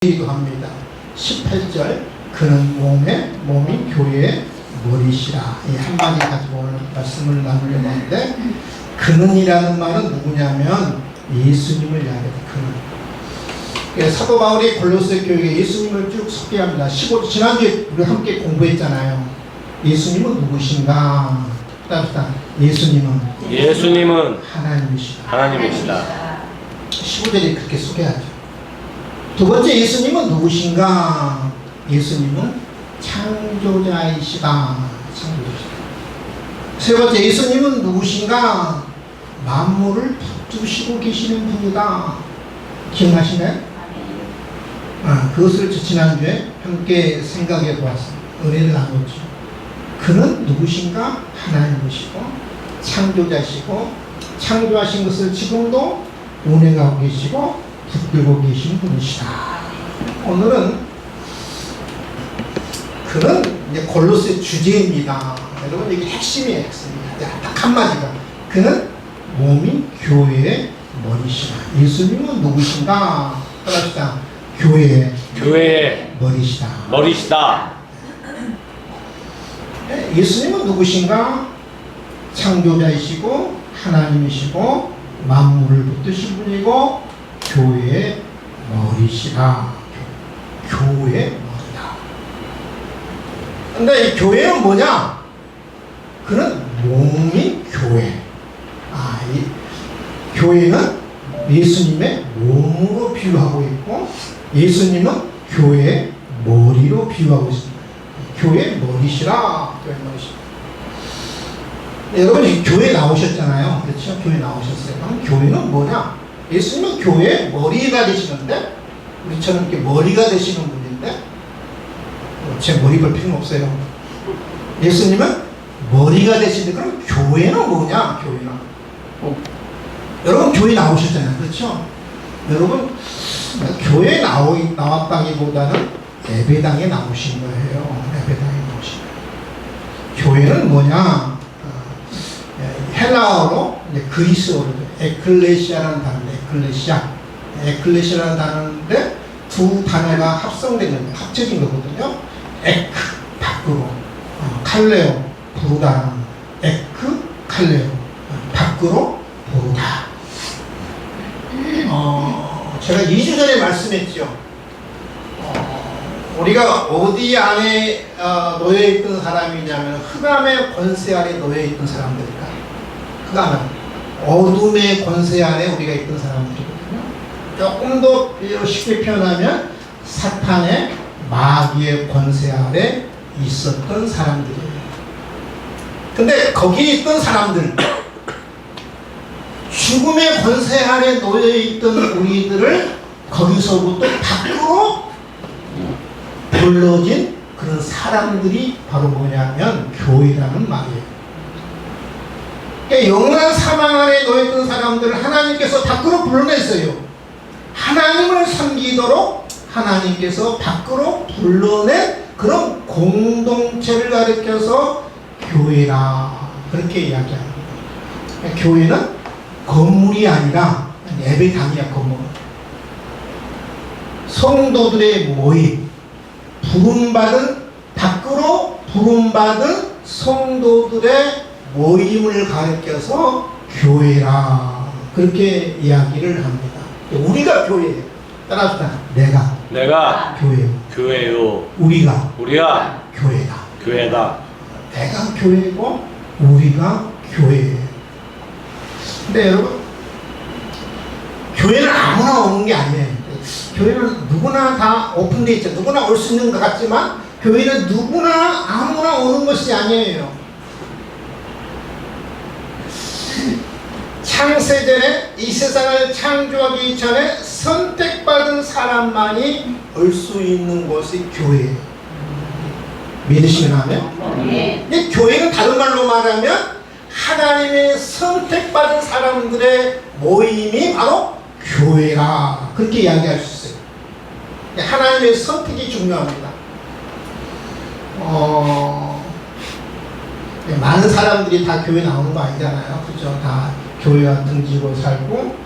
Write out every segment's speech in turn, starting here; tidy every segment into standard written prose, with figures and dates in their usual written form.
기도 합니다. 18절 그는 몸이 교회의 머리시라. 이 한마디 가지고 오늘 말씀을 나누려고 하는데, 그는이라는 말은 누구냐면 예수님을 이야기해요. 그는. 사도 바울이 골로새 교회에 예수님을 쭉 소개합니다. 15절 지난주에 우리 함께 공부했잖아요. 예수님은 누구신가? 따뜻한 예수님은 하나님이시다. 15절에 그렇게 소개하죠. 두 번째, 예수님은 누구신가? 예수님은 창조자이시다. 세 번째, 예수님은 누구신가? 만물을 붙드시고 계시는 분이다. 기억나시나요? 그것을 지난주에 함께 생각해 보았습니다. 은혜를 나눴죠. 그는 누구신가? 하나님이시고 창조자시고, 창조하신 것을 지금도 운행하고 계시고 붙들고 계신 분이시다. 오늘은 그는 이제 골로새 주제입니다. 여러분, 이게 핵심이에요. 핵심이야. 딱 한마디가 그는 몸이 교회의 머리시다. 예수님은 누구신가? 따라합시다. 교회의 머리시다. 예수님은 누구신가? 창조자이시고 하나님이시고 만물을 붙드신 분이고 교회의 머리시다. 교회의 머리다. 근데 이 교회는 뭐냐? 그는 몸이 교회. 이 교회는 예수님의 몸으로 비유하고 있고, 예수님은 교회의 머리로 비유하고 있습니다. 교회의 머리시라. 교회의 머리시라. 여러분, 교회 나오셨잖아요. 그렇죠? 교회 나오셨어요. 그럼 교회는 뭐냐? 예수님은 교회의 머리가 되시는데, 우리처럼 이렇게 머리가 되시는 분인데, 제 머리 볼 필요는 없어요. 예수님은 머리가 되시는데, 그럼 교회는 뭐냐? 교회는. 여러분, 교회 나오셨잖아요. 그렇죠? 여러분, 교회에 나왔다기보다는 예배당에 나오신 거예요. 예배당에 나오신 거예요. 교회는 뭐냐? 헬라어로, 그리스어로 에클레시아라는 단어인데, 에클레시아라는 단어인데 두 단어가 합성된 거예요. 합쳐진 거거든요. 에크, 밖으로, 칼레오, 부르다. 에크, 칼레오, 밖으로 부르다. 제가 2주 전에 말씀했죠. 우리가 어디 안에 놓여있던 사람이냐면 흑암의 권세 아래 놓여있던 사람들이다. 흑암은 어둠의 권세 안에 우리가 있던 사람들이거든요. 조금 더 쉽게 표현하면 사탄의 마귀의 권세 아래 있었던 사람들이에요. 근데 거기에 있던 사람들, 죽음의 권세 아래 놓여있던 우리들을 거기서부터 밖으로 불러진 그런 사람들이 바로 뭐냐면 교회라는 말이에요. 영원한 사망 안에 놓여있던 사람들을 하나님께서 밖으로 불러냈어요. 하나님을 섬기도록 하나님께서 밖으로 불러낸 그런 공동체를 가리켜서 교회라, 그렇게 이야기합니다. 교회는 건물이 아니라 예배당이야. 건물. 성도들의 모임, 밖으로 부름받은 성도들의 모임을 가리켜서 교회라, 그렇게 이야기를 합니다. 우리가 교회예요. 따라합시다. 내가 교회요. 우리가 교회다. 내가 교회고 우리가 교회예요. 근데 여러분, 교회는 아무나 오는 게 아니에요. 교회는 누구나 다 오픈되어 있죠. 누구나 올 수 있는 것 같지만 교회는 누구나 아무나 오는 것이 아니에요. 창세전에 이 세상을 창조하기 전에 선택받은 사람만이 올 수 있는 곳이 교회예요. 믿으시면 하면? 네. 교회는 다른 말로 말하면 하나님의 선택받은 사람들의 모임이 바로 교회라, 그렇게 이야기할 수 있어요. 하나님의 선택이 중요합니다. 많은 사람들이 다 교회 나오는 거 아니잖아요. 그죠? 다 교회와 등지고 살고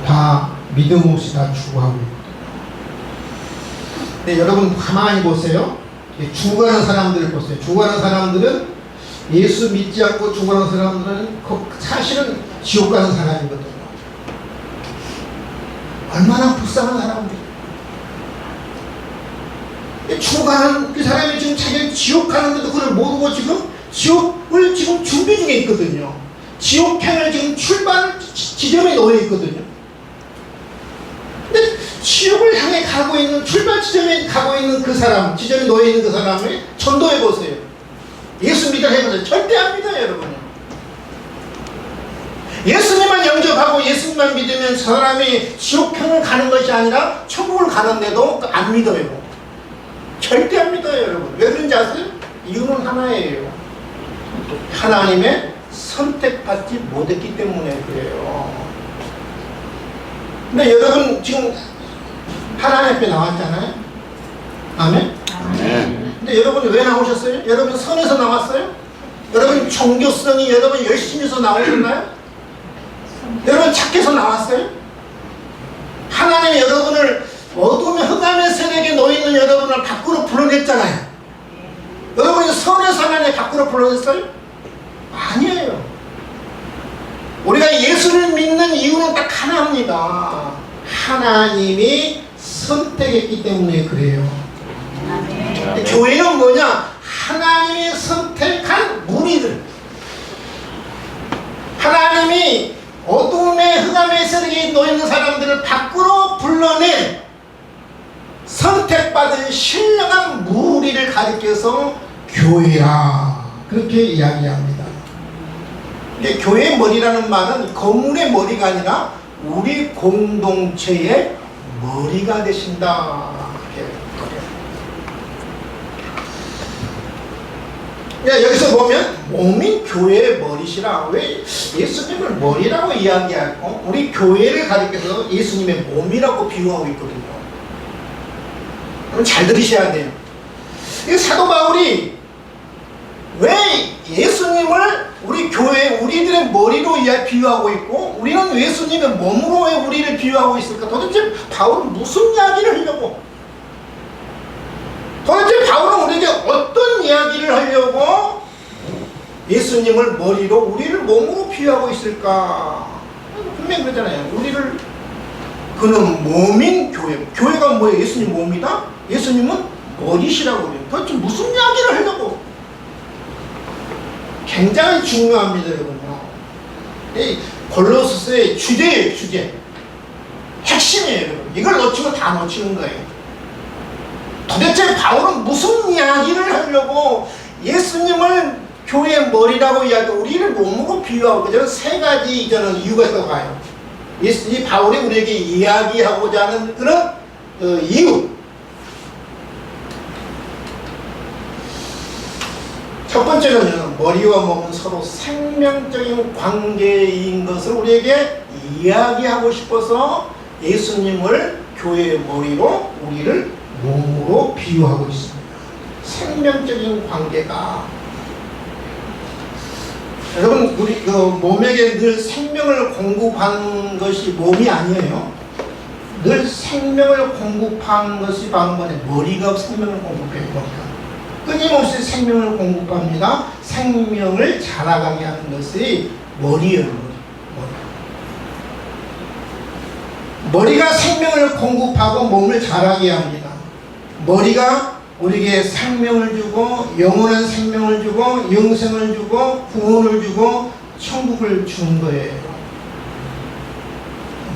다 믿음 없이 다 추구하고 있거든요. 근데 여러분 가만히 보세요. 죽어가는 사람들을 보세요. 죽어가는 사람들은 예수 믿지 않고 죽어가는 사람들은 사실은 지옥 가는 사람이거든요. 얼마나 불쌍한 사람들. 죽어가는 그 사람이 지금 자기는 지옥 가는데도 그걸 모르고 지금 지옥을 지금 준비 중에 있거든요. 지옥행을 지금 출발 지점에 놓여 있거든요. 근데 지옥을 향해 가고 있는 출발 지점에 가고 있는 그 사람, 지점에 놓여 있는 그 사람을 전도해 보세요. 예수 믿으라 해보세요. 절대 안 믿어요, 여러분. 예수님만 영접하고 예수님만 믿으면 저 사람이 지옥행을 가는 것이 아니라 천국을 가는데도 안 믿어요. 절대 안 믿어요, 여러분. 왜 그런지 아세요? 이유는 하나예요. 하나님의 선택받지 못했기 때문에 그래요. 근데 여러분 지금 하나님 앞에 나왔잖아요. 아멘? 아멘. 근데 여러분 왜 나오셨어요? 여러분 선에서 나왔어요? 여러분 종교성이 여러분 열심히 해서 나오셨나요? 여러분 착해서 나왔어요? 하나님이 여러분을 어둠의 흑암의 세력에 놓여있는 여러분을 밖으로 불러냈잖아요. 여러분이 선에서 하나님 밖으로 불러냈어요? 아니에요. 우리가 예수를 믿는 이유는 딱 하나입니다. 하나님이 선택했기 때문에 그래요. 아멘. 교회는 뭐냐? 하나님이 선택한 무리들. 하나님이 어둠의 흑암의 세력에 놓여있는 사람들을 밖으로 불러낸 선택받은 신령한 무리를 가리켜서 교회라 그렇게 이야기합니다. 교회의 머리라는 말은 건물의 머리가 아니라 우리 공동체의 머리가 되신다. 여기서 보면 몸인 교회의 머리시라. 왜 예수님을 머리라고 이야기하고 우리 교회를 가리켜서 예수님의 몸이라고 비유하고 있거든요. 그럼 잘 들으셔야 돼요. 사도 바울이 왜 예수님을 우리 교회, 우리들의 머리로 비유하고 있고 우리는 예수님의 몸으로 왜 우리를 비유하고 있을까? 도대체 바울은 무슨 이야기를 하려고? 도대체 바울은 우리에게 어떤 이야기를 하려고 예수님을 머리로 우리를 몸으로 비유하고 있을까? 분명히 그러잖아요. 우리를 그는 몸인 교회. 교회가 뭐예요? 예수님 몸이다? 예수님은 머리시라고 그래요. 도대체 무슨 이야기를 하려고? 굉장히 중요합니다, 여러분요. 이 골로새서의 주제예요, 주제. 핵심이에요, 여러분. 이걸 놓치면 다 놓치는 거예요. 도대체 바울은 무슨 이야기를 하려고 예수님을 교회의 머리라고 이야기하고 우리를 몸으로 비유하고 저는 세 가지 저는 이유가 있다고 봐요. 이 바울이 우리에게 이야기하고자 하는 그런 이유. 첫 번째는 머리와 몸은 서로 생명적인 관계인 것을 우리에게 이야기하고 싶어서 예수님을 교회의 머리로 우리를 몸으로 비유하고 있습니다. 생명적인 관계가 여러분 우리 몸에게 늘 생명을 공급한 것이 몸이 아니에요. 늘 생명을 공급한 것이 바로 머리가 생명을 공급해요. 머리가 끊임없이 생명을 공급합니다. 생명을 자라가게 하는 것이 머리예요. 머리가 생명을 공급하고 몸을 자라게 합니다. 머리가 우리에게 생명을 주고 영원한 생명을 주고 영생을 주고 구원을 주고 천국을 주는 거예요.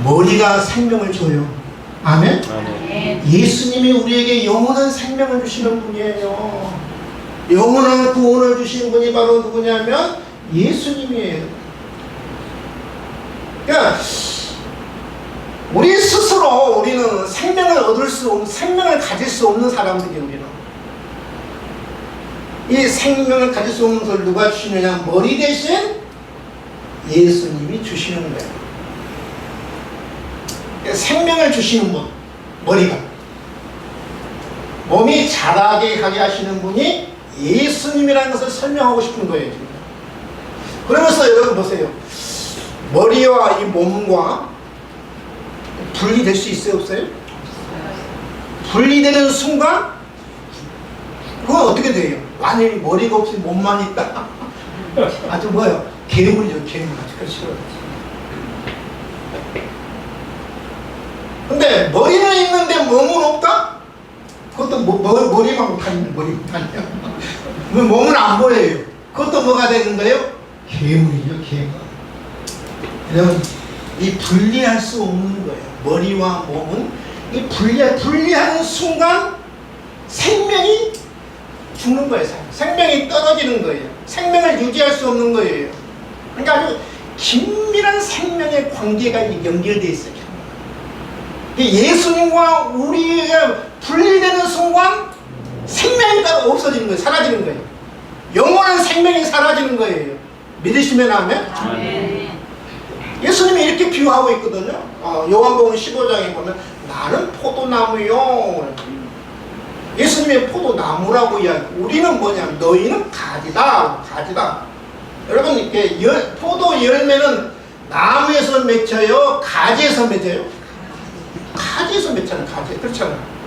머리가 생명을 줘요. 아멘? 아멘. 예수님이 우리에게 영원한 생명을 주시는 분이에요. 영원한 구원을 주시는 분이 바로 누구냐면 예수님이에요. 그러니까 우리 스스로 우리는 생명을 얻을 수 없는, 생명을 가질 수 없는 사람들이에요. 우리는 이 생명을 가질 수 없는 것을 누가 주시느냐? 머리 대신 예수님이 주시는 거예요. 생명을 주시는 분, 머리가 몸이 자라게 하게 하시는 분이 예수님이라는 것을 설명하고 싶은 거예요. 지금. 그러면서 여러분 보세요. 머리와 이 몸과 분리될 수 있어요? 없어요? 분리되는 순간 그건 어떻게 돼요? 만약에 머리가 없이 몸만 있다. 아주 뭐예요? 괴물이죠, 괴물. 아주 싫어요. 근데 머리는 있는데 몸은 없다? 그것도 머리만 못하는 머리 못하냐? 몸은 안 보여요. 그것도 뭐가 되는 거예요? 괴물이죠, 괴물. 여러분, 이 분리할 수 없는 거예요. 머리와 몸은 이 분리하는 순간 생명이 죽는 거예요. 생명이 떨어지는 거예요. 생명을 유지할 수 없는 거예요. 그러니까 아주 긴밀한 생명의 관계가 연결되어 있어요. 예수님과 우리가 분리되는 순간 생명이 따로 없어지는 거예요. 사라지는 거예요. 영원한 생명이 사라지는 거예요. 믿으시면 아멘? 아멘. 예수님이 이렇게 비유하고 있거든요. 요한복음 15장에 보면 나는 포도나무요. 예수님의 포도나무라고 이야기해요. 우리는 뭐냐? 너희는 가지다. 가지다. 여러분, 이렇게 포도 열매는 나무에서 맺혀요? 가지에서 맺혀요? 가지에서 맺잖아요. 가지. 그렇잖아요.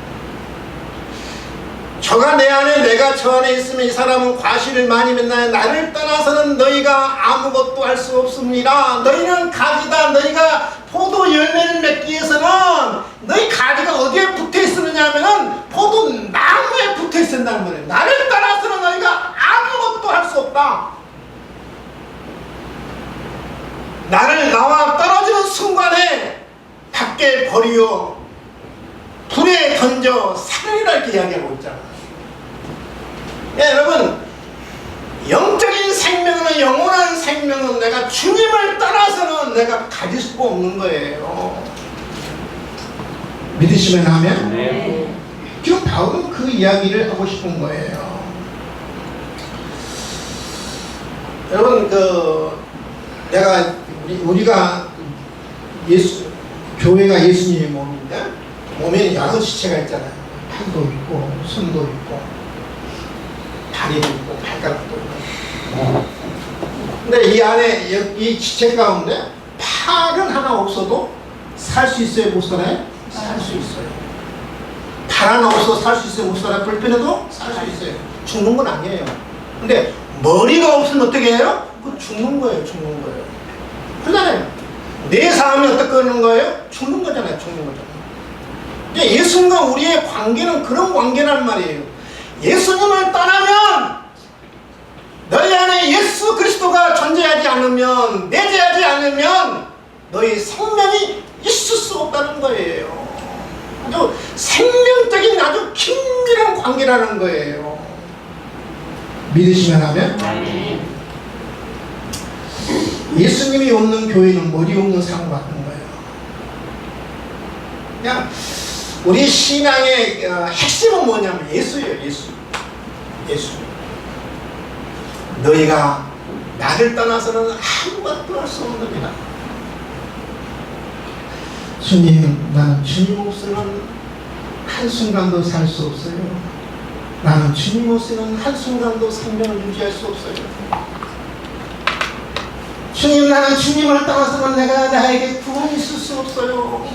저가 내 안에 내가 저 안에 있으면 이 사람은 과실을 많이 맺나요? 나를 떠나서는 너희가 아무것도 할 수 없습니다. 너희는 가지다. 너희가 포도 열매를 맺기 위해서는 너희 가지가 어디에 붙어 있느냐 하면은 포도 나무에 붙어 있는다는 말이에요. 나를 떠나서는 너희가 아무것도 할 수 없다. 나와 떨어지는 순간에 밖에 버리어 불에 던져 살리라 이렇게 이야기하고 있잖아요. 여러분, 영적인 생명은 영원한 생명은 내가 주님을 따라서는 내가 가질 수가 없는 거예요. 믿으시면 하면? 네. 지금 바울은 그 이야기를 하고 싶은 거예요. 여러분, 우리가 교회가 예수님의 몸인데 몸에는 여러 지체가 있잖아요. 팔도 있고 손도 있고 다리도 있고 발가락도 있고. 근데 이 안에 이 지체 가운데 팔은 하나 없어도 살 수 있어요? 못 살아요? 살 수 있어요. 팔 하나 없어도 살 수 있어요? 못 살아요? 불편해도 살 수 있어요. 죽는 건 아니에요. 근데 머리가 없으면 어떻게 해요? 그거 죽는 거예요. 죽는 거예요. 그러잖아요. 내 삶이 어떻게 하는 거예요? 죽는 거잖아요. 죽는 거잖아요. 예수님과 우리의 관계는 그런 관계란 말이에요. 예수님을 떠나면 너희 안에 예수 그리스도가 존재하지 않으면, 내재하지 않으면 너희 생명이 있을 수 없다는 거예요. 아주 생명적인 아주 긴밀한 관계라는 거예요. 믿으시면 하면? 예수님이 없는 교회는 머리 없는 상 같은 거예요. 그냥 우리 신앙의 핵심은 뭐냐면 예수예요. 예수. 너희가 나를 떠나서는 아무것도 할 수 없느니라. 주님, 나는 주님 없이는 한순간도 살 수 없어요. 나는 주님 없이는 한순간도 생명을 유지할 수 없어요. 주님, 나는 주님을 떠나서는 나에게 구원이 있을 수 없어요.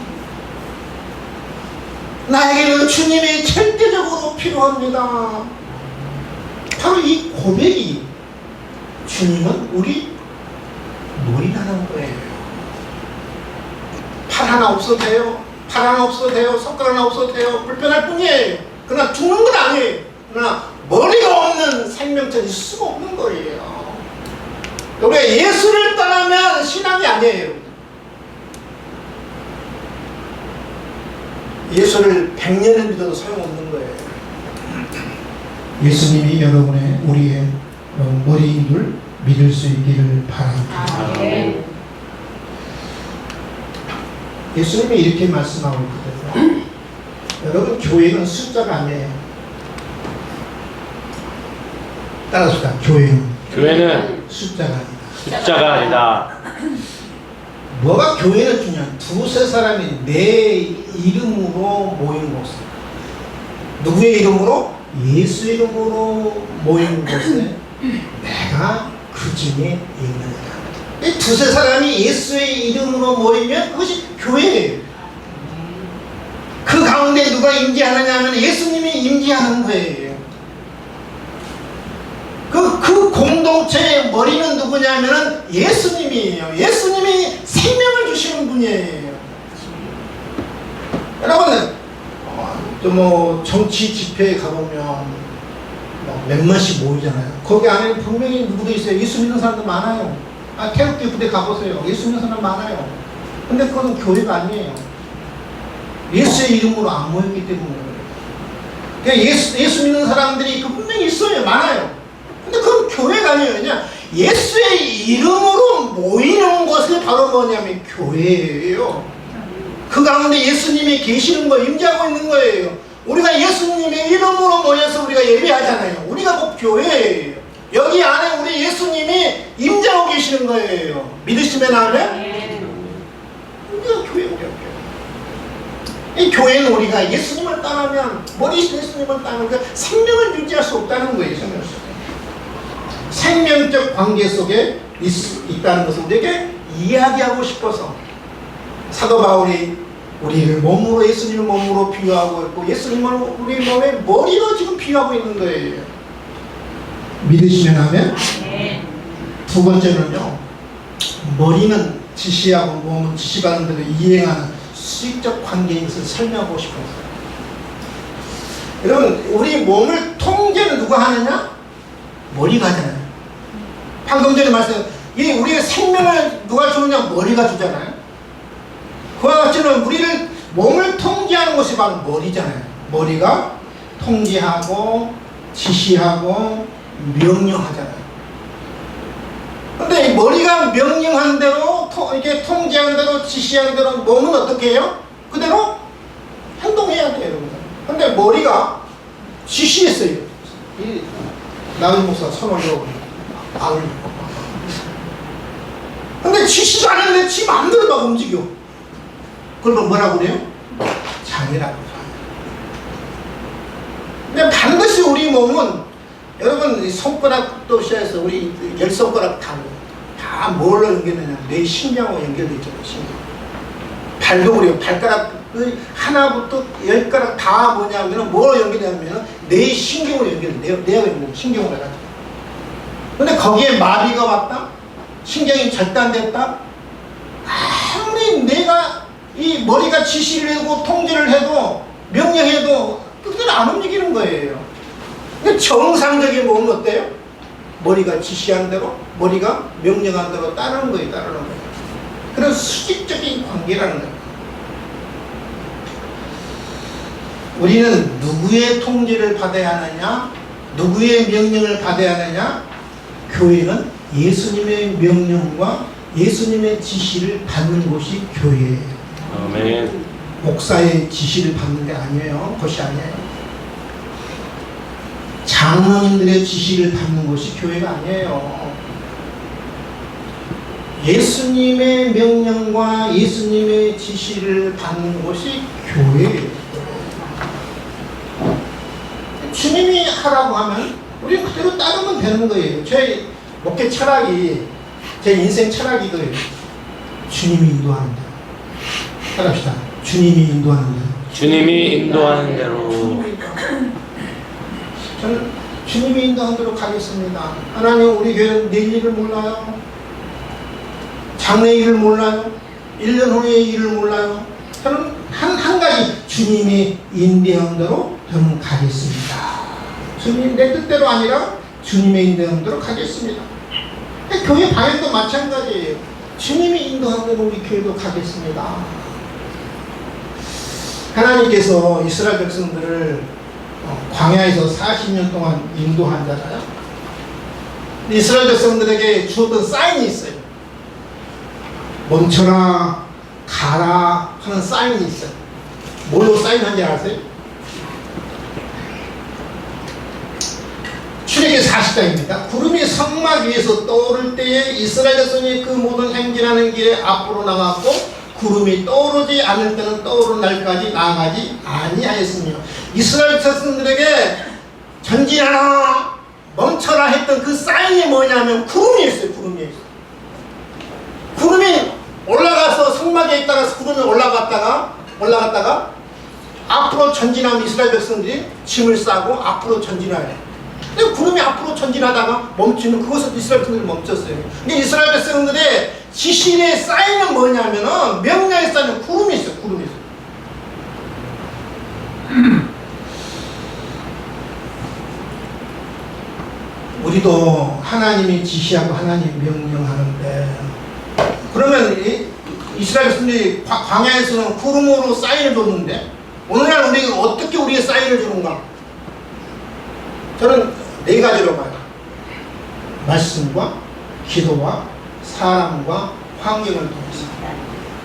나에게는 주님이 절대적으로 필요합니다. 바로 이 고백이 주님은 우리 머리라는 거예요. 팔 하나 없어도 돼요. 팔 하나 없어도 돼요. 손가락 하나 없어도 돼요. 불편할 뿐이에요. 그러나 죽는 건 아니에요. 그러나 머리가 없는 생명체는 있을 수가 없는 거예요. 우리가 예수를 떠나면 신앙이 아니에요. 예수를 100년을 믿어도 소용없는 거예요. 예수님이 우리의 머리인 줄 믿을 수 있기를 바랍니다. 예수님이 이렇게 말씀하고 있거든요. 여러분, 교회는 숫자가 아니에요. 따라합시다. 교회는 숫자가 아니다. 숫자가 아니다. 뭐가 교회는 중요한? 두세 사람이 내 이름으로 모인 곳. 누구의 이름으로? 예수 이름으로 모인 곳에 내가 그 중에 있느니라. 이 두세 사람이 예수의 이름으로 모이면 그것이 교회예요. 그 가운데 누가 임재하느냐 하면 예수님이 임재하는 거예요. 그 공동체의 머리는 누구냐면 예수님이에요. 예수님이 생명을 주시는 분이에요. 여러분, 뭐 정치 집회에 가보면 몇몇씩 모이잖아요. 거기 안에 분명히 누구도 있어요. 예수 믿는 사람도 많아요. 태극기 부대 가보세요. 예수 믿는 사람 많아요. 근데 그건 교회가 아니에요. 예수의 이름으로 안 모였기 때문에 그래요. 예수 믿는 사람들이 분명히 있어요. 많아요. 근데 그건 교회가 아니에요. 그냥 예수의 이름으로 모이는 것이 바로 뭐냐면 교회예요. 그 가운데 예수님이 계시는 거, 임재하고 있는 거예요. 우리가 예수님의 이름으로 모여서 우리가 예배하잖아요. 우리가 곧 교회예요. 여기 안에 우리 예수님이 임재하고 계시는 거예요. 믿으시면 아멘? 우리가 교회예요. 이 교회는 우리가 예수님을 따르면, 머리신 예수님을 따르면 생명을 유지할 수 없다는 거예요. 생명적 관계 속에 있다는 것을 우리에게 이야기하고 싶어서 사도 바울이 우리를 몸으로, 예수님을 몸으로 비유하고 있고 예수님을 우리 몸의 머리로 지금 비유하고 있는 거예요. 믿으시면 하면? 두 번째는요, 머리는 지시하고 몸은 지시받는 대로 이행하는 수직적 관계인 것을 설명하고 싶어요. 여러분, 우리 몸을 통제는 누가 하느냐? 머리가 하잖아요. 방금 전에 말씀드린 우리의 생명을 누가 주느냐? 머리가 주잖아요. 그와 같이는 우리를 몸을 통제하는 것이 바로 머리잖아요. 머리가 통제하고 지시하고 명령하잖아요. 근데 이 머리가 명령한 대로, 이렇게 통제한 대로, 지시한 대로 몸은 어떻게 해요? 그대로 행동해야 돼요. 근데 머리가 지시했어요. 이 나은 목사 선언으로 아울. 근데 지시도 안 했는데 지 마음대로 막 움직여. 그러면 뭐라고 그래요? 장애라고 해요. 근데 반드시 우리 몸은, 여러분 손가락도 시작해서 우리 10손가락 다 뭘로 연결되냐? 뇌 신경하고 연결되어 있잖아요. 신경. 발도 그래요. 발가락 하나부터 10가락 다 뭐냐면 뭐로 연결되냐면 뇌 신경으로 연결돼요. 뇌가 신경으로 해가지고. 근데 거기에 마비가 왔다? 신경이 절단됐다? 아무리 내가 이 머리가 지시를 해도 통제를 해도 명령해도 그대로 안 움직이는 거예요. 근데 정상적인 몸은 어때요? 머리가 지시한 대로, 머리가 명령한 대로 따르는 거예요. 따르는 거예요. 그런 수직적인 관계라는 거예요. 우리는 누구의 통제를 받아야 하느냐? 누구의 명령을 받아야 하느냐? 교회는 예수님의 명령과 예수님의 지시를 받는 곳이 교회예요. 아멘. 목사의 지시를 받는 게 아니에요. 그것이 아니에요. 장로님들의 지시를 받는 것이 교회가 아니에요. 예수님의 명령과 예수님의 지시를 받는 것이 교회예요. 주님이 하라고 하면 우리는 그대로 따르면 되는 거예요. 제 목회 철학이, 제 인생 철학이 이거예요. 주님이 인도하는 대로 따라합시다. 주님이 인도하는 대로. 주님이 인도하는 대로. 저는 주님이 인도하는 대로 가겠습니다. 하나님, 우리 교회는 내일 일을 몰라요. 장래 일을 몰라요. 1년 후의 일을 몰라요. 저는 한 가지, 주님이 인도하는 대로 저는 가겠습니다. 주님 내 뜻대로 아니라 주님의 인도하는 대로 가겠습니다. 교회 방향도 마찬가지예요. 주님이 인도하는 대로 우리 교회도 가겠습니다. 하나님께서 이스라엘 백성들을 광야에서 40년 동안 인도하잖아요. 이스라엘 백성들에게 주었던 사인이 있어요. 멈춰라, 가라 하는 사인이 있어요. 뭘로 사인한지 아세요? 출애굽기 40장입니다. 구름이 성막 위에서 떠오를 때에 이스라엘 백성이 그 모든 행진하는 길에 앞으로 나갔고 구름이 떠오르지 않을 때는 떠오르는 날까지 나아가지 아니하였으며, 이스라엘 백성들에게 전진하라, 멈춰라 했던 그 사인이 뭐냐면 구름이었어요. 구름이 올라가서 성막에 있다가 구름이 올라갔다가 앞으로 전진하면 이스라엘 백성들이 짐을 싸고 앞으로 전진하야 돼. 근데 구름이 앞으로 전진하다가 멈추면 그것을 이스라엘 백성들이 멈췄어요. 근데 이스라엘 백성들의 지실의 사인은 뭐냐면은 명령의 사인은 구름이 있어요. 구름이 있어요. 우리도 하나님이 지시하고 하나님이 명령하는데 그러면 이스라엘 백성들이 광야에서는 구름으로 사인을 줬는데 오늘날 우리가 어떻게 우리의 사인을 주는가? 저는 네 가지로 봐요. 말씀과 기도와 사람과 환경을 통해서.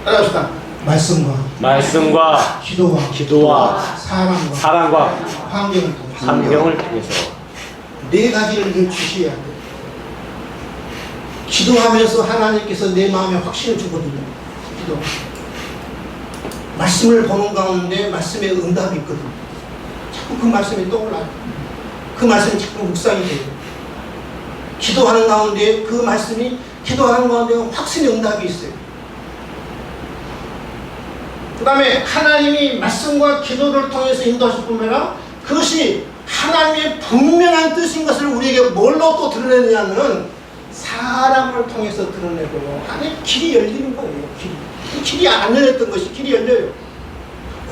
따라합시다. 말씀과 기도와 사람과 환경을 통해서 네 가지를 주셔야 돼요. 기도하면서 하나님께서 내 마음에 확신을 주거든요. 기도. 말씀을 보는 가운데 말씀에 응답이 있거든요. 자꾸 그 말씀이 떠올라요. 그 말씀이 자꾸 묵상이 돼요. 기도하는 가운데 그 말씀이 기도하는 가운데 확신의 응답이 있어요. 그 다음에 하나님이 말씀과 기도를 통해서 인도하실 뿐만 아니라 그것이 하나님의 분명한 뜻인 것을 우리에게 뭘로 또 드러내느냐면 사람을 통해서 드러내고요. 하나님 길이 열리는 거예요. 길이 안 열렸던 것이 길이 열려요.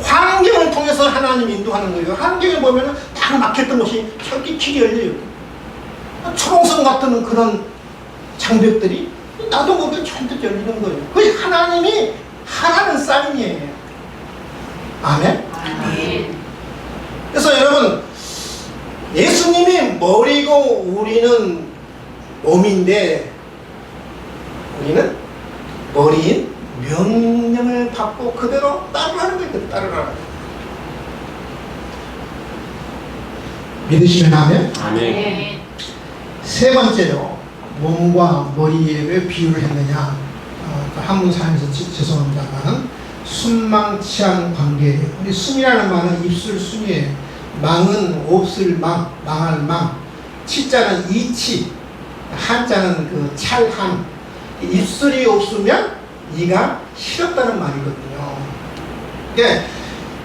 환경을 통해서 하나님이 인도하는 거예요. 환경에 보면은 다 막혔던 것이 저기 길이 열려요. 초롱성 같은 그런 장벽들이 나도 모르게 전부 열리는 거예요. 그게 하나님이 하라는 사인이에요. 아멘? 그래서 여러분 예수님이 머리고 우리는 몸인데 우리는 머리인 명령을 받고 그대로 따르라는 거예요. 따르라. 믿으시면 아멘? 아멘. 세 번째로 몸과 머리에 왜 비유를 했느냐? 한문 사연에서 죄송합니다만 순망치한 관계예요. 우리 순이라는 말은 입술 순이에요. 망은 없을 망, 망할 망. 치자는 이치, 한자는 그 찰한. 입술이 없으면 이가 싫었다는 말이거든요. 그러니까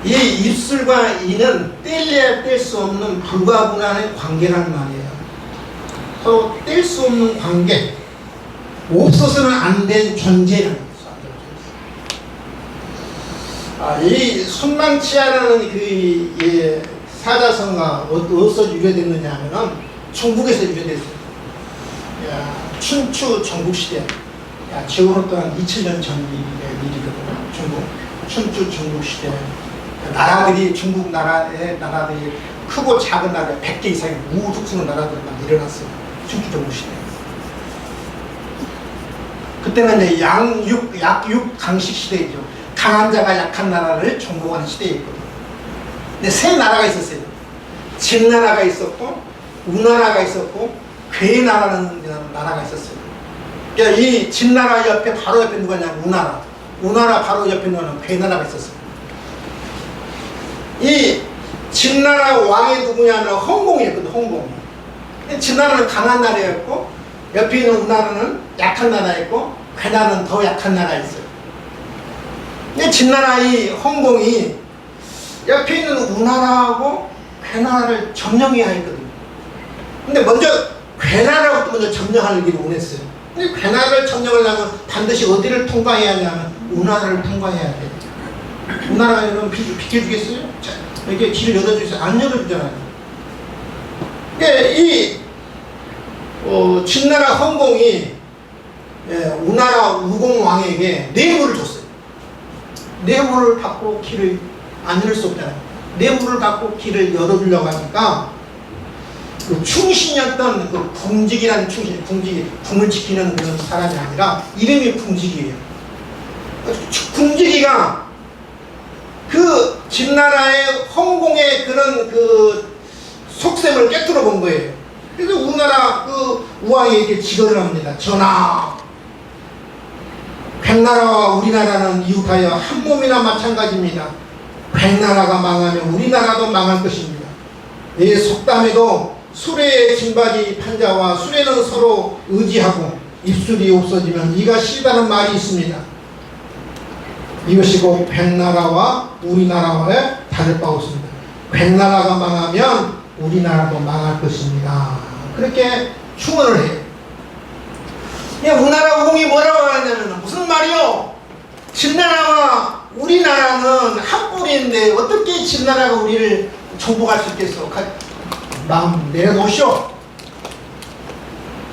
이 입술과 이는 뗄래야 뗄 수 없는 불가분한의 관계라는 말이에요. 서로 뗄 수 없는 관계, 없어서는 안 된 존재라는 거죠. 이 순망치아라는 그 사자성어가 어디서 유래됐느냐 하면은 중국에서 유래됐어요. 춘추 전국시대. 지금으로 또한 2000년 전 일이거든요. 춘추 전국시대. 나라들이, 중국 나라들이 크고 작은 나라 100개 이상의 우후죽순한 나라들만 일어났어요. 춘추 전국시대. 그때는 이제 약육 강식 시대이죠. 강한 자가 약한 나라를 정복하는 시대였거든요. 근데 세 나라가 있었어요. 진나라가 있었고, 우나라가 있었고, 괴나라는 나라가 있었어요. 그러니까 이 진나라 옆에 바로 옆에 누가냐? 우나라. 우나라 바로 옆에 누가냐? 괴나라가 있었어요. 이 진나라 왕이 누구냐면 홍공이었거든. 홍공. 진나라는 강한 나라였고 옆에 있는 우나라는 약한 나라였고 괴나라는 더 약한 나라였어요. 근데 진나라 이 홍공이 옆에 있는 우나라하고 괴나라를 점령해야 했거든요. 근데 먼저 괴나라부터 먼저 점령하기를 원했어요. 근데 괴나라를 점령하려면 반드시 어디를 통과해야 하냐면 우나라를 통과해야 돼요. 우나라가 여러분 비켜주겠어요? 자, 이렇게 길을 열어주세요. 안 열어주잖아요. 그러니까 이 진나라 홍공이 우나라 우공왕에게 뇌물을 줬어요. 뇌물을 받고 길을 안 열을 수 없잖아요. 뇌물을 받고 길을 열어주려고 하니까 그 충신이었던 그 궁직이라는 충신, 궁을 지키는 그런 사람이 아니라 이름이 궁직이에요. 궁직이가 그 진나라의 홍공의 그런 그 속셈을 깨뜨려 본 거예요. 그래서 우리나라 그 우왕에게 지거를 합니다. 전하, 백나라와 우리나라는 이웃하여 한 몸이나 마찬가지입니다. 백나라가 망하면 우리나라도 망할 것입니다. 이 속담에도 수레의 짐바지 판자와 수레는 서로 의지하고 입술이 없어지면 이가 시다는 말이 있습니다. 이것이 곧 백나라와 우리나라와의 다를 바 없습니다. 백나라가 망하면 우리나라도 망할 것입니다. 그렇게 충언을 해요. 우리나라 우공이 뭐라고 하냐면 무슨 말이요? 진나라와 우리나라는 한 뿌리인데 어떻게 진나라가 우리를 정복할 수 있겠어? 마음 내려놓으시오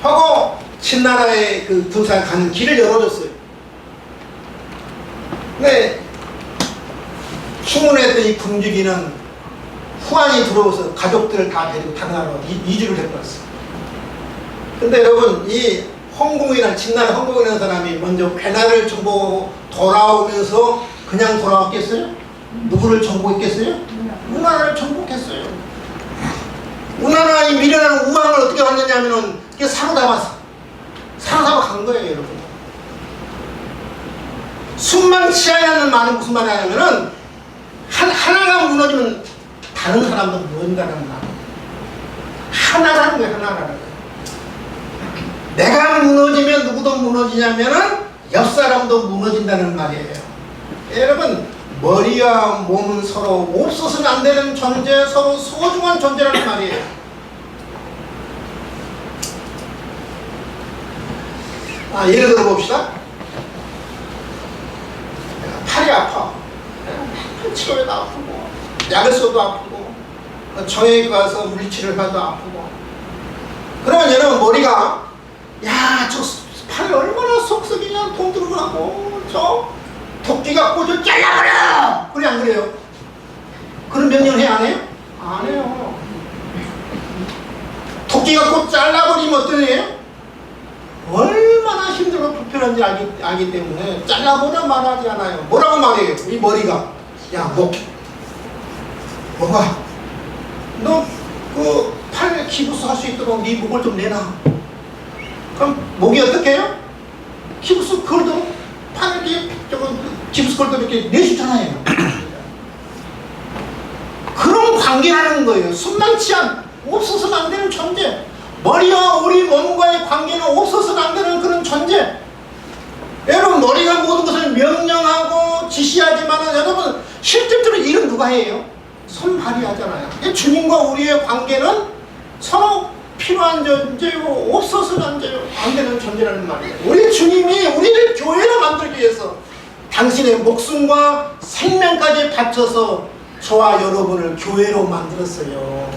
하고 진나라의 그 두 사람 가는 길을 열어줬어요. 근데 충원했던 이 군주기는 후한이 들어오서 가족들을 다 데리고 다른 나라로 이주를 해버렸어요. 근데 여러분 이 홍공이라는 진나라 홍공이라는 사람이 먼저 괴나를 정복하고 돌아오면서 그냥 돌아왔겠어요? 누구를 정복했겠어요? 우나라를 정복했어요. 우나라 이 미련한 우왕을 어떻게 왔느냐 하면은 이게 사로잡았어. 사로잡아 간 거예요, 여러분. 순망치하야는 말은 무슨 말이 하냐면은 하나가 무너지면 다른 사람도 무너진다는 말. 하나라는 거예요, 하나라는 거예요. 내가 무너지면 누구도 무너지냐면은 옆 사람도 무너진다는 말이에요. 여러분, 머리와 몸은 서로 없어서는 안 되는 존재, 서로 소중한 존재라는 말이에요. 예를 들어 봅시다. 팔이 아파. 치료에도 아프고, 약을 써도 아프고, 정형외과 가서 물리치료를 해도 아프고. 그러면 여러분 머리가 야, 저 팔이 얼마나 속썩이냐, 돈 들고 하고, 저 토끼가 꼬져 잘라버려! 그래, 안 그래요? 그런 명령 해, 안 해요? 안 해요. 토끼가 꼭 잘라버리면 어떤 애예요? 얼마나 힘들고 불편한지 알기 때문에 잘라버려 말하지 않아요. 뭐라고 말해요? 이 머리가. 야, 뭐가? 너 그 팔에 기부스 할 수 있도록 네 목을 좀 내놔. 그럼 목이 어떻게 해요? 기부스 걸도 팔에 기부스 걸도 이렇게 내주잖아요. 그런 관계라는 거예요. 순망치한 없어서는 안 되는 존재. 머리와 우리 몸과의 관계는 없어서는 안 되는 그런 존재. 여러분 머리가 모든 것을 명령하고 지시하지만 여러분 실질적으로 일은 누가 해요? 손발이 하잖아요. 주님과 우리의 관계는 서로 필요한 존재요, 없어서는 안 되는 존재라는 말이에요. 우리 주님이 우리를 교회로 만들기 위해서 당신의 목숨과 생명까지 바쳐서 저와 여러분을 교회로 만들었어요.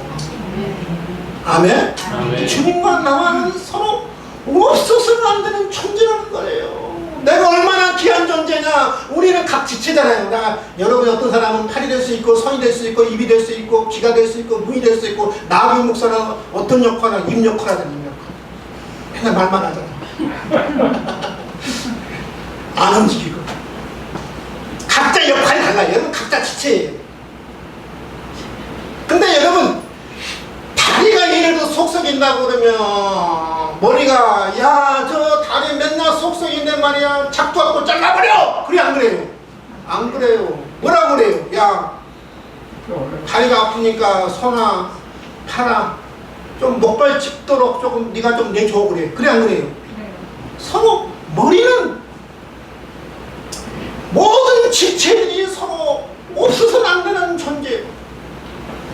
아멘? 아멘. 주님과 나와는 서로 없어서는 안 되는 존재라는 거예요. 내가 얼마나 귀한 존재냐. 우리는 각 지체잖아요. 여러분 어떤 사람은 팔이 될 수 있고 손이 될 수 있고 입이 될 수 있고 귀가 될 수 있고 눈이 될 수 있고 나비 목사는 어떤 역할을 입 역할 하잖아. 입 역할. 맨날 말만 하잖아. 안 움직이고. 각자 역할이 달라요. 여러분 각자 지체예요. 근데 여러분 다리가 예를 들어 속썩인다고 그러면 머리가 야, 저 다리 맨날 속썩인데 말이야, 작두하고 잘라버려! 그래, 안 그래요? 안 그래요. 뭐라고 그래요? 야, 다리가 아프니까 손아, 팔아, 좀 목발 짚도록 조금 네가 좀 내줘. 그래. 그래, 안 그래요? 서로 머리는 모든 지체들이 서로 없어서는 안 되는 존재예요.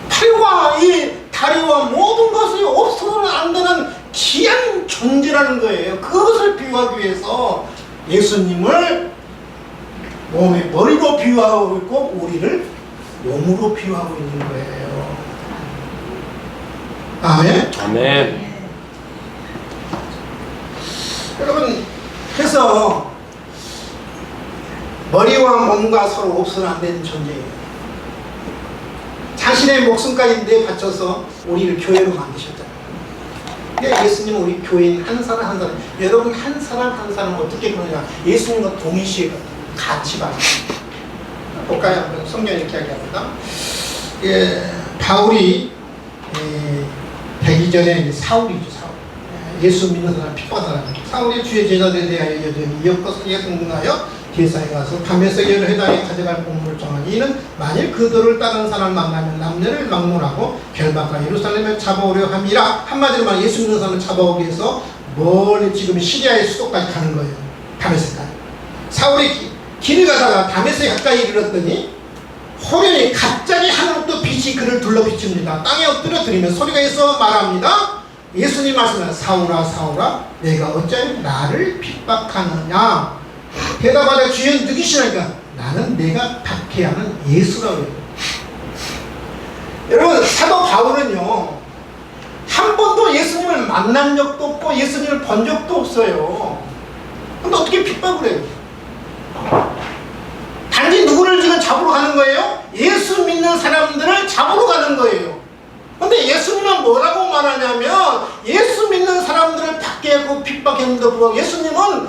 팔과 이 다리와 모든 것이 없어서는 안 되는 귀한 존재라는 거예요. 그것을 비유하기 위해서 예수님을 몸의 머리로 비유하고 있고 우리를 몸으로 비유하고 있는 거예요. 아멘? 아멘. 여러분, 그래서 머리와 몸과 서로 없어서는 안 되는 존재예요. 자신의 목숨까지 내바쳐서 우리를 교회로 만드셨잖아요. 예수님은 우리 교인 한 사람 한 사람, 여러분 한 사람 한 사람 어떻게 그러냐? 예수님과 동일시에 같이 봐요. 볼까요? 성경이 이렇게 이야기합니다. 바울이 되기 전에 사울이죠. 사울. 예수 믿는 사람, 핍박한 사람. 사울이 주의 제자들에 대하여 여전히 이역것을 예승하여 대사에 가서 담에서 여러 회당에 가져갈 공물을 정하니 이는 만일 그들을 따르는 사람을 만나면 남녀를 막론하고 결박하여 예루살렘에 잡아오려 함이라. 한마디로 말하면 예수 믿는 사람을 잡아오기 위해서 멀리 지금 시리아의 수도까지 가는 거예요. 다메섹까지. 사울이 길을 가다가 다메섹에 가까이 이르렀더니 호련히 갑자기 하늘부터 빛이 그를 둘러 비춥니다. 땅에 엎드려 들이며 소리가 있어 말합니다. 예수님 말씀은 사울아 사울아 내가 어찌하여 나를 핍박하느냐. 대답하되 주여 누구시나이까. 나는 내가 박해하는 예수라고 해요. 여러분 사도 바울은요 한 번도 예수님을 만난 적도 없고 예수님을 본 적도 없어요. 근데 어떻게 핍박을 해요? 단지 누구를 지금 잡으러 가는 거예요? 예수 믿는 사람들을 잡으러 가는 거예요. 근데 예수님은 뭐라고 말하냐면 예수 믿는 사람들을 박해하고 핍박했는데 불구하고 예수님은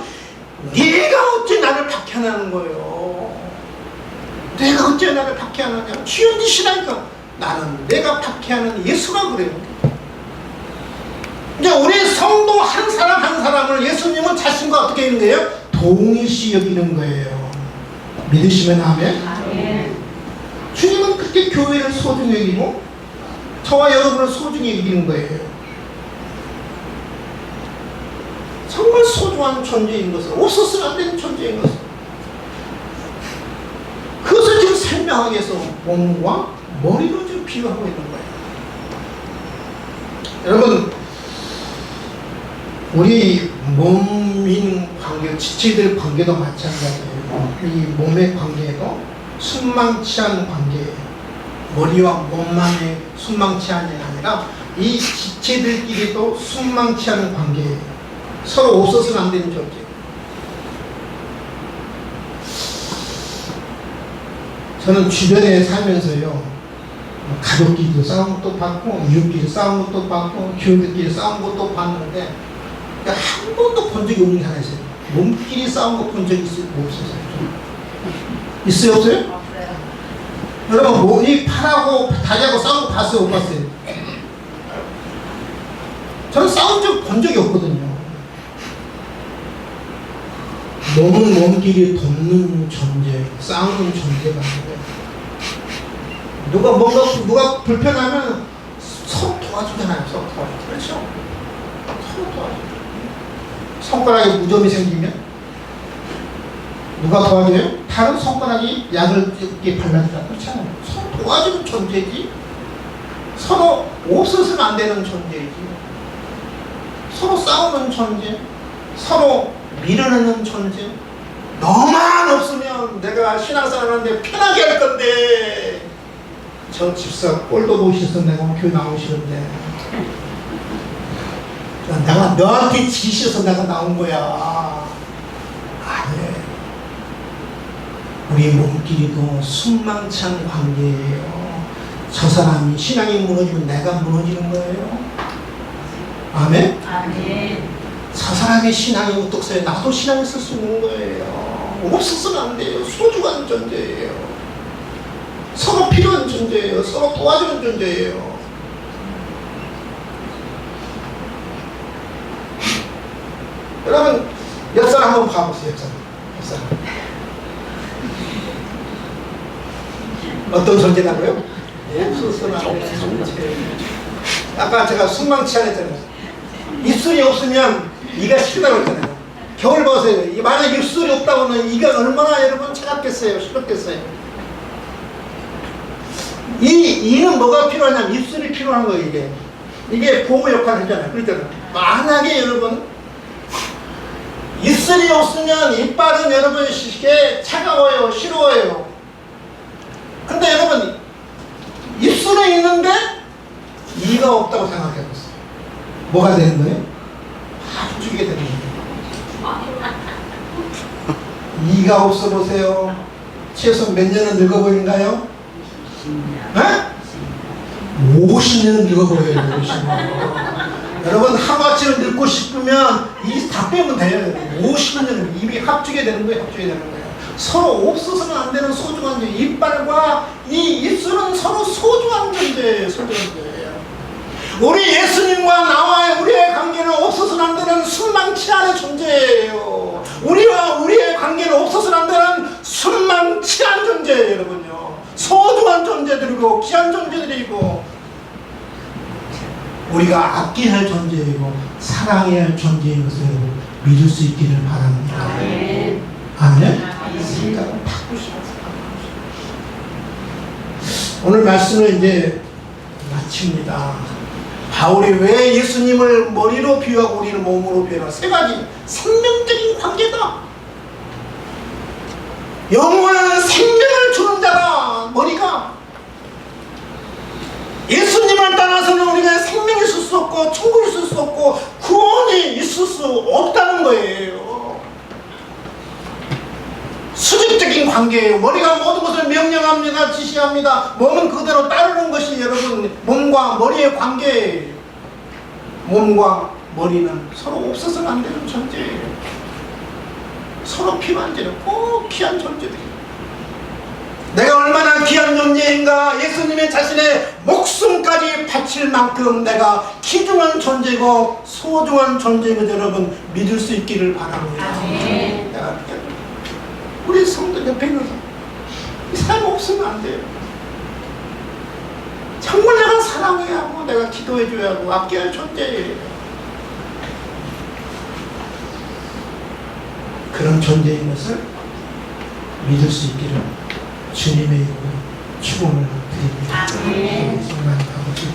네가 어찌 나를 박해하는 거예요. 내가 어찌 나를 박해하느냐. 주여 니시라니까. 나는 내가 박해하는 예수라 그래요. 이제 우리 성도 한 사람 한 사람을 예수님은 자신과 어떻게 하는 거예요? 동일시 여기는 거예요. 믿으시면 아멘. 아멘. 주님은 그렇게 교회를 소중히 여기고 저와 여러분을 소중히 여기는 거예요. 정말 소중한 존재인 것을, 없어서는 안 되는 존재인 것을, 그것을 지금 설명하기 위해서 몸과 머리로 지금 비유하고 있는 거예요. 여러분 우리 몸인 관계, 지체들 관계도 마찬가지예요. 이 몸의 관계도 순망치 않은 관계예요. 머리와 몸만의 순망치 않은 게 아니라 이 지체들끼리도 순망치 않은 관계예요. 서로 없어서는 안 되는 존재. 저는 주변에 살면서요 가족끼리도 싸운 것도 봤고 이웃끼리 싸운 것도 봤고 교우들끼리 싸운 것도 봤는데 한 번도 본 적이 없는 게 하나 있어요. 몸끼리 싸운 거 본 적이 없어요. 있어요? 없어요? 없어요. 여러분 뭐 이 팔하고 다리하고 싸운 거 봤어요? 못 봤어요? 저는 싸운 적 본 적이 없거든요. 몸은 몸끼리 돕는 존재, 싸우는 존재가 아니고 누가 불편하면 서로 도와주잖아요. 서로 도와주. 그렇죠? 서로 도와주. 손가락에 무좀이 생기면 누가 도와줘요? 다른 손가락이 약을 이렇게 발라주라. 그렇지 않아요. 서로 도와주는 존재지. 서로 없어서는 안 되는 존재이지. 서로 싸우는 존재, 서로 밀어내는 존재. 너만 없으면 내가 신앙생활하는데 편하게 할 건데 저 집사 꼴도 보기 싫어서 내가 교회 나오시는데 내가 너한테 지시해서 내가 나온 거야. 아니에요. 우리 몸끼리도 순망치 않은 관계예요. 저 사람이 신앙이 무너지면 내가 무너지는 거예요. 아멘? 아멘. 저 사람의 신앙이 우뚝서야 나도 신앙이 있을 수 있는 거예요. 없어서는 안 돼요. 소중한 존재예요. 서로 필요한 존재예요. 서로 도와주는 존재예요. 여러분 옆사람 한번 봐보세요. 옆사람 어떤 존재라고요? 없어서는 안 되는 존재. 아까 제가 순망치 않았잖아요. 입술이 없으면 이가 식다고 했잖아요. 겨울 보세요. 만약에 입술이 없다고는 이가 얼마나 여러분 차갑겠어요? 시렵겠어요? 이는 뭐가 필요하냐면 입술이 필요한 거예요. 이게 보호 역할을 하잖아요. 그렇잖아요. 만약에 여러분 입술이 없으면 이빨은 여러분 이게 차가워요. 시려워요. 근데 여러분 입술에 있는데 이가 없다고 생각해보세요. 뭐가 되는 거예요? 합죽이게 되는 거예요. 이가 없어 보세요. 최소 몇 년은 늙어 보인가요? 50년은 늙어 보여요. 50년. 여러분 하마치를 늙고 싶으면 이 다 빼면 돼요. 50년은 입이 합죽게 되는 거예요. 합죽게 되는 거예요. 서로 없어서는 안 되는 소중한 존재. 이빨과 이 입술은 서로 소중한 존재예요. 소중한 존재예요. 우리 예수님과 나와의 우리의 관계는 없어서는 안 되는 순망치 않은 존재예요. 우리와 우리의 관계는 없어서는 안 되는 순망치 않은 존재예요. 여러분요. 소중한 존재들이고 귀한 존재들이고 우리가 아껴야 할 존재이고 사랑해야 할 존재인 것을 믿을 수 있기를 바랍니다. 아멘. 아멘. 생각을 바꾸시면서 오늘 말씀을 이제 마칩니다. 바울이 왜 예수님을 머리로 비유하고 우리는 몸으로 비유하나? 세 가지 생명적인 관계다. 영원한 생명을 주는 자가 머리가. 예수님을 따라서는 우리가 생명이 있을 수 없고 천국이 있을 수 없고 구원이 있을 수 없다는 거예요. 수직적인 관계예요. 머리가 모든 것을 명령합니다. 지시합니다. 몸은 그대로 따르는 것이 여러분 몸과 머리의 관계예요. 몸과 머리는 서로 없어서는 안 되는 존재예요. 서로 피만지는 꼭 귀한 존재들이에요. 내가 얼마나 귀한 존재인가. 예수님의 자신의 목숨까지 바칠 만큼 내가 귀중한 존재고 소중한 존재인 것 여러분 믿을 수 있기를 바랍니다. 내가 우리 성도 옆에 있는 사람, 이 사람 없으면 안 돼요. 정말 내가 사랑해야 하고 내가 기도해줘야 하고 아껴야 할 존재예요. 그런 존재인 것을 믿을 수 있기를 주님의 이름으로 축원을 드립니다. 정말 아버지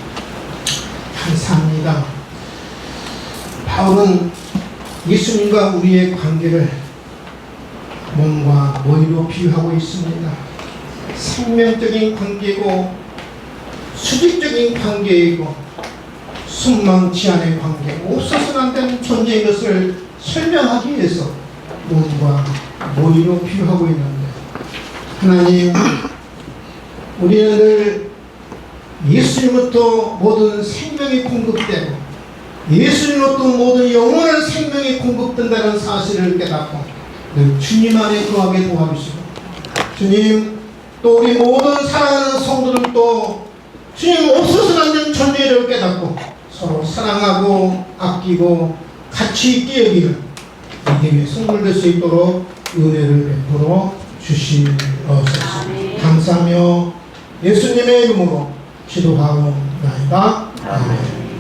감사합니다. 바울은 예수님과 우리의 관계를 몸과 머리로 비유하고 있습니다. 생명적인 관계고 수직적인 관계이고 순망치 않은 관계고 없어서는 안 되는 존재인 것을 설명하기 위해서 몸과 머리로 비유하고 있는데 하나님, 우리는 늘 예수님부터 모든 생명이 공급되고 예수님으로부터 모든 영원한 생명이 공급된다는 사실을 깨닫고 늘 주님 안에 거하게 도와주시고 주님, 또 우리 모든 사랑하는 성도들도 주님 없어서는 안 되는 존재를 깨닫고 서로 사랑하고 아끼고 같이 있게 여기는 이게 위해 선물될 수 있도록 은혜를 베풀어 주시옵소서. 감사하며 예수님의 이름으로 기도하옵나이다. 아멘.